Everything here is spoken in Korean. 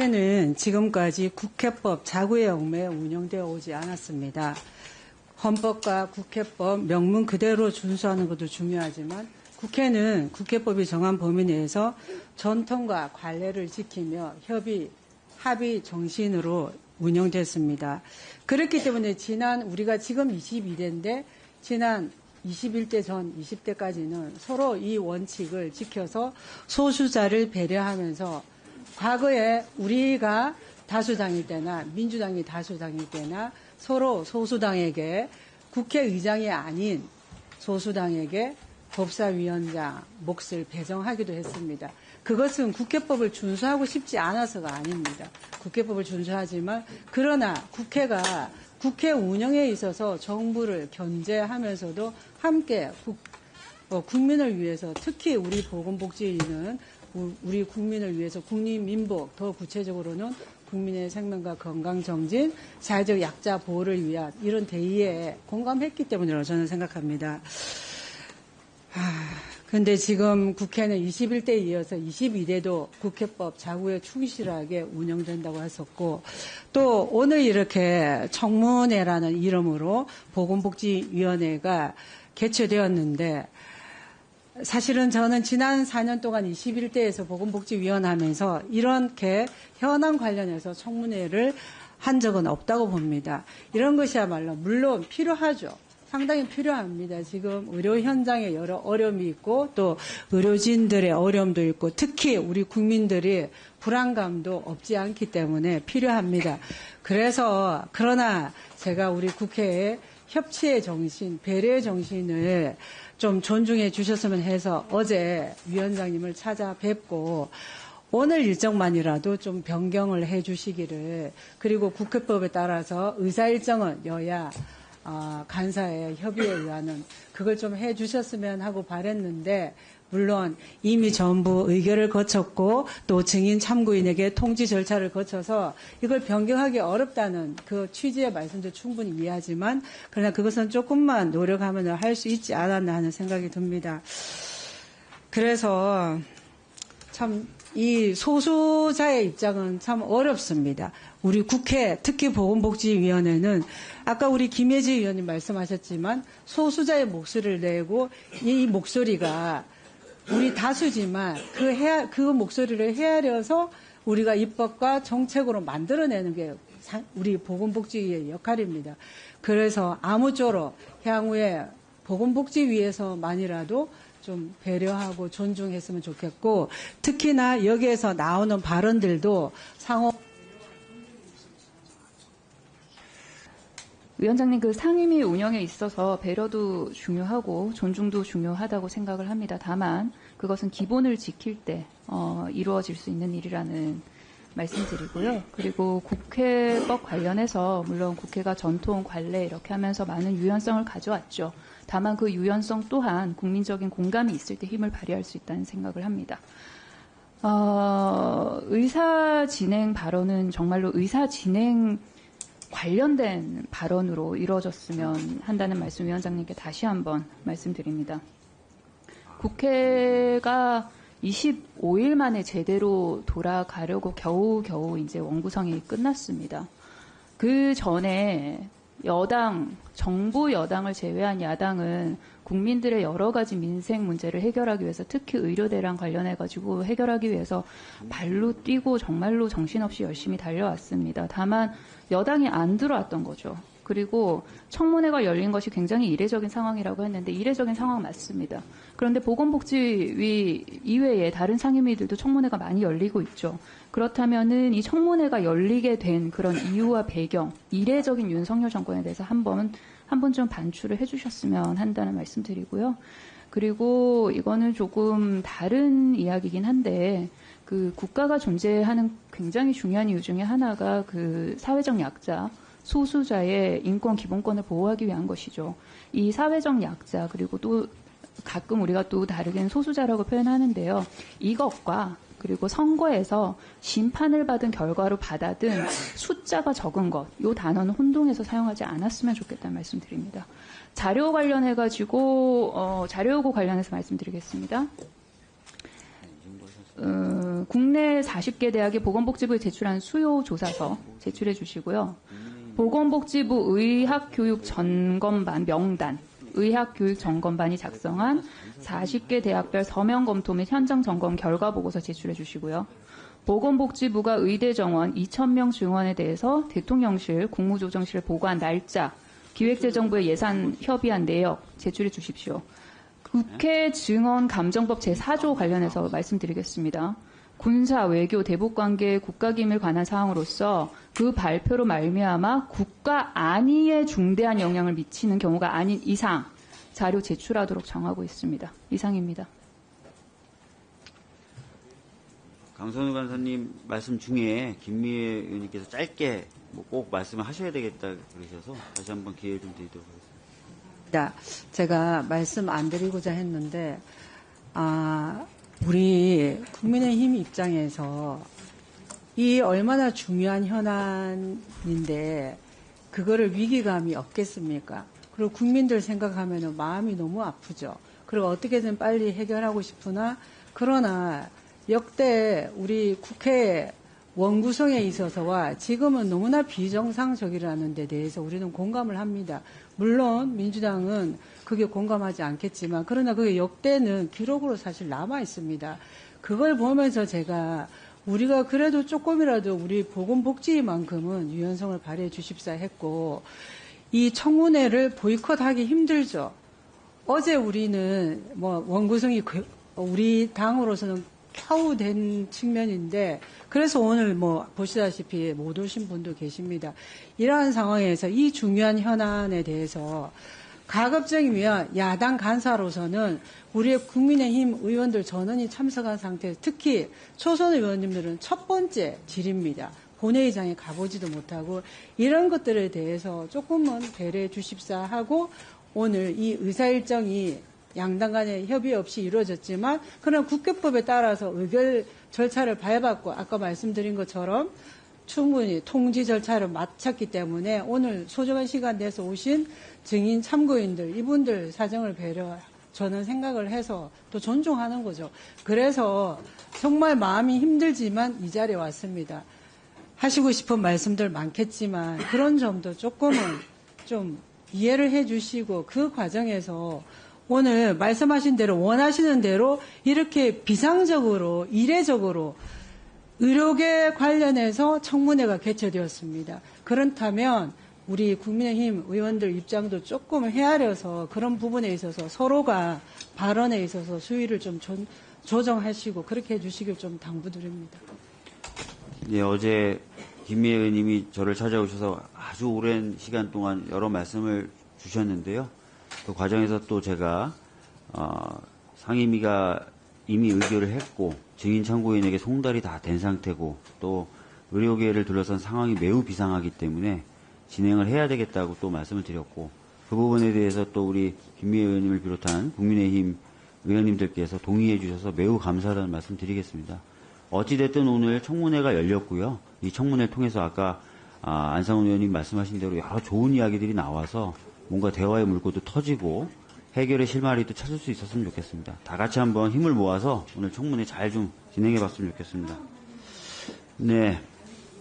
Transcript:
국회는 지금까지 국회법 자구의 얽매에 운영되어 오지 않았습니다. 헌법과 국회법 명문 그대로 준수하는 것도 중요하지만 국회는 국회법이 정한 범위 내에서 전통과 관례를 지키며 합의 정신으로 운영됐습니다. 그렇기 때문에 우리가 지금 22대인데 지난 21대 전 20대까지는 서로 이 원칙을 지켜서 소수자를 배려하면서 과거에 우리가 다수당일 때나 민주당이 다수당일 때나 서로 소수당에게 국회의장이 아닌 소수당에게 법사위원장 몫을 배정하기도 했습니다. 그것은 국회법을 준수하고 싶지 않아서가 아닙니다. 국회법을 준수하지만 그러나 국회가 국회 운영에 있어서 정부를 견제하면서도 함께 국민을 위해서 특히 우리 보건복지위는 우리 국민을 위해서 국민민복 더 구체적으로는 국민의 생명과 건강 정진, 사회적 약자 보호를 위한 이런 대의에 공감했기 때문이라고 저는 생각합니다. 근데 지금 국회는 21대에 이어서 22대도 국회법 자구에 충실하게 운영된다고 했었고 또 오늘 이렇게 청문회라는 이름으로 보건복지위원회가 개최되었는데 사실은 저는 지난 4년 동안 21대에서 보건복지위원 하면서 이렇게 현안 관련해서 청문회를 한 적은 없다고 봅니다. 이런 것이야말로 물론 필요하죠. 상당히 필요합니다. 지금 의료 현장에 여러 어려움이 있고 또 의료진들의 어려움도 있고 특히 우리 국민들이 불안감도 없지 않기 때문에 필요합니다. 그러나 제가 우리 국회의 협치의 정신, 배려의 정신을 좀 존중해 주셨으면 해서 어제 위원장님을 찾아뵙고 오늘 일정만이라도 좀 변경을 해 주시기를 그리고 국회법에 따라서 의사 일정은 여야 간사의 협의에 의하는 그걸 좀 해 주셨으면 하고 바랬는데 물론 이미 전부 의결을 거쳤고 또 증인 참고인에게 통지 절차를 거쳐서 이걸 변경하기 어렵다는 그 취지의 말씀도 충분히 이해하지만 그러나 그것은 조금만 노력하면 할 수 있지 않았나 하는 생각이 듭니다. 그래서 참 이 소수자의 입장은 참 어렵습니다. 우리 국회 특히 보건복지위원회는 아까 우리 김혜지 의원님 말씀하셨지만 소수자의 목소리를 내고 이 목소리가 우리 다수지만 그 목소리를 헤아려서 우리가 입법과 정책으로 만들어내는 게 우리 보건복지위의 역할입니다. 그래서 아무쪼록 향후에 보건복지위에서만이라도 좀 배려하고 존중했으면 좋겠고 특히나 여기에서 나오는 발언들도 위원장님, 그 상임위 운영에 있어서 배려도 중요하고 존중도 중요하다고 생각을 합니다. 다만 그것은 기본을 지킬 때 이루어질 수 있는 일이라는 말씀드리고요. 그리고 국회법 관련해서 물론 국회가 전통, 관례 이렇게 하면서 많은 유연성을 가져왔죠. 다만 그 유연성 또한 국민적인 공감이 있을 때 힘을 발휘할 수 있다는 생각을 합니다. 의사 진행 발언은 정말로 의사 진행 관련된 발언으로 이루어졌으면 한다는 말씀 위원장님께 다시 한번 말씀드립니다. 국회가 25일 만에 제대로 돌아가려고 겨우 이제 원구성이 끝났습니다. 그 전에 정부 여당을 제외한 야당은 국민들의 여러 가지 민생 문제를 해결하기 위해서 특히 의료대랑 관련해가지고 해결하기 위해서 발로 뛰고 정말로 정신없이 열심히 달려왔습니다. 다만 여당이 안 들어왔던 거죠. 그리고 청문회가 열린 것이 굉장히 이례적인 상황이라고 했는데 이례적인 상황 맞습니다. 그런데 보건복지위 이외에 다른 상임위들도 청문회가 많이 열리고 있죠. 그렇다면은 이 청문회가 열리게 된 그런 이유와 배경, 이례적인 윤석열 정권에 대해서 한 번 좀 반추를 해주셨으면 한다는 말씀드리고요. 그리고 이거는 조금 다른 이야기긴 한데 그 국가가 존재하는 굉장히 중요한 이유 중에 하나가 그 사회적 약자, 소수자의 인권 기본권을 보호하기 위한 것이죠. 이 사회적 약자 그리고 또 가끔 우리가 또 다르게는 소수자라고 표현하는데요. 이것과 그리고 선거에서 심판을 받은 결과로 받아든 숫자가 적은 것, 이 단어는 혼동해서 사용하지 않았으면 좋겠다는 말씀드립니다. 자료 관련해가지고 자료 요구 관련해서 말씀드리겠습니다. 국내 40개 대학의 보건복지부에 제출한 수요 조사서 제출해 주시고요. 보건복지부 의학교육점검반 명단, 의학교육점검반이 작성한 40개 대학별 서면 검토 및 현장 점검 결과 보고서 제출해 주시고요. 보건복지부가 의대 정원 2,000명 증원에 대해서 대통령실, 국무조정실 보고한 날짜, 기획재정부에 예산 협의한 내역 제출해 주십시오. 국회 증언 감정법 제4조 관련해서 말씀드리겠습니다. 군사, 외교, 대북관계, 국가기밀 관한 사항으로서 그 발표로 말미암아 국가 안위에 중대한 영향을 미치는 경우가 아닌 이상 자료 제출하도록 정하고 있습니다. 이상입니다. 강선우 간사님 말씀 중에 김미애 의원님께서 짧게 꼭 말씀을 하셔야 되겠다 그러셔서 다시 한번 기회를 좀 드리도록 하겠습니다. 제가 말씀 안 드리고자 했는데, 우리 국민의힘 입장에서 이 얼마나 중요한 현안인데 그거를 위기감이 없겠습니까? 그리고 국민들 생각하면 마음이 너무 아프죠. 그리고 어떻게든 빨리 해결하고 싶으나 그러나 역대 우리 국회 원구성에 있어서와 지금은 너무나 비정상적이라는 데 대해서 우리는 공감을 합니다. 물론 민주당은 그게 공감하지 않겠지만 그러나 그게 역대는 기록으로 사실 남아 있습니다. 그걸 보면서 제가 우리가 그래도 조금이라도 우리 보건복지만큼은 유연성을 발휘해 주십사 했고 이 청문회를 보이콧하기 힘들죠. 어제 우리는 원구성이 우리 당으로서는 겨우 된 측면인데 그래서 오늘 보시다시피 못 오신 분도 계십니다. 이러한 상황에서 이 중요한 현안에 대해서 가급적이면 야당 간사로서는 우리의 국민의힘 의원들 전원이 참석한 상태에서 특히 초선 의원님들은 첫 번째 질입니다. 본회의장에 가보지도 못하고 이런 것들에 대해서 조금은 배려해 주십사 하고 오늘 이 의사일정이 양당 간의 협의 없이 이루어졌지만 그런 국회법에 따라서 의결 절차를 밟았고 아까 말씀드린 것처럼 충분히 통지 절차를 마쳤기 때문에 오늘 소중한 시간 내서 오신 증인 참고인들 이분들 사정을 배려 저는 생각을 해서 또 존중하는 거죠. 그래서 정말 마음이 힘들지만 이 자리에 왔습니다. 하시고 싶은 말씀들 많겠지만 그런 점도 조금은 좀 이해를 해 주시고 그 과정에서 오늘 말씀하신 대로 원하시는 대로 이렇게 비상적으로 이례적으로 의료계 관련해서 청문회가 개최되었습니다. 그렇다면 우리 국민의힘 의원들 입장도 조금 헤아려서 그런 부분에 있어서 서로가 발언에 있어서 수위를 좀 조정하시고 그렇게 해주시길 좀 당부드립니다. 네, 어제 김미애 의원님이 저를 찾아오셔서 아주 오랜 시간 동안 여러 말씀을 주셨는데요. 그 과정에서 또 제가 상임위가 이미 의결을 했고 증인 참고인에게 송달이 다 된 상태고 또 의료계를 둘러싼 상황이 매우 비상하기 때문에 진행을 해야 되겠다고 또 말씀을 드렸고 그 부분에 대해서 또 우리 김미애 의원님을 비롯한 국민의힘 의원님들께서 동의해 주셔서 매우 감사하다는 말씀 드리겠습니다. 어찌됐든 오늘 청문회가 열렸고요. 이 청문회를 통해서 아까 안상훈 의원님 말씀하신 대로 여러 좋은 이야기들이 나와서 뭔가 대화의 물꼬도 터지고 해결의 실마리도 또 찾을 수 있었으면 좋겠습니다. 다 같이 한번 힘을 모아서 오늘 청문회 잘 좀 진행해 봤으면 좋겠습니다. 네.